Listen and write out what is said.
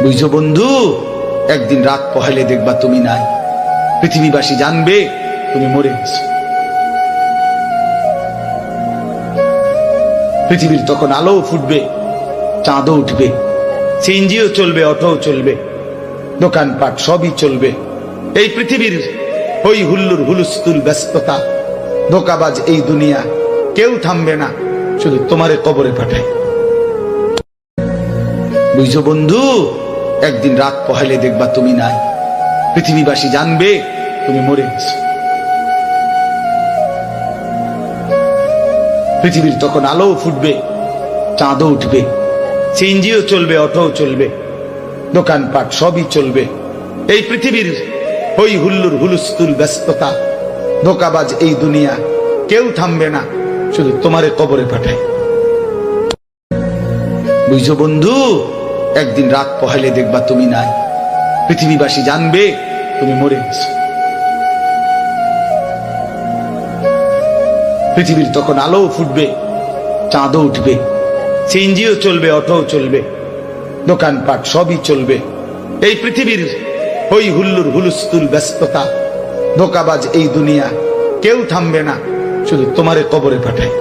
বুঝছো বন্ধু, একদিন রাত পহেলে দেখবা তুমি নাই, পৃথিবীবাসী জানবে তুমি মরে গেছো। পৃথিবীর তখন আলো ফুটবে, চাঁদও উঠবে, সিএনজিও চলবে, অটোও চলবে, দোকানপাট সবই চলবে। এই পৃথিবীর হই হুল্লুর হুলুস্থুল ব্যস্ততা, ধোকাবাজ এই দুনিয়া, কেউ থামবে না, শুধু তোমারে কবরে পাঠায়। বুঝছো বন্ধু, একদিন রাত পহেলে দেখবা তুমি নাই, পৃথিবীবাসী জানবে তুমি মরে গেছো। পৃথিবীর তখন আলো ফুটবে, চাঁদও উঠবে, সিএনজিও চলবে, অটোও চলবে, দোকানপাট সবই চলবে। এই পৃথিবীর হই হুল্লুর হুলুস্থুল ব্যস্ততা, ধোকাবাজ এই দুনিয়া, কেউ থামবে না, শুধু তোমারে কবরে পাঠায়। বুঝছো বন্ধু, একদিন রাত পহেলে দেখবা তুমি নাই, পৃথিবীবাসী জানবে তুমি মরে গেছো। পৃথিবীর তখন আলো ফুটবে, চাঁদও উঠবে, সিএনজিও চলবে, অটোও চলবে, দোকানপাট সবই চলবে। এই পৃথিবীর হই হুল্লুর হুলুস্থুল ব্যস্ততা, ধোকাবাজ এই দুনিয়া, কেউ থামবে না, শুধু তোমারে কবরে পাঠায়।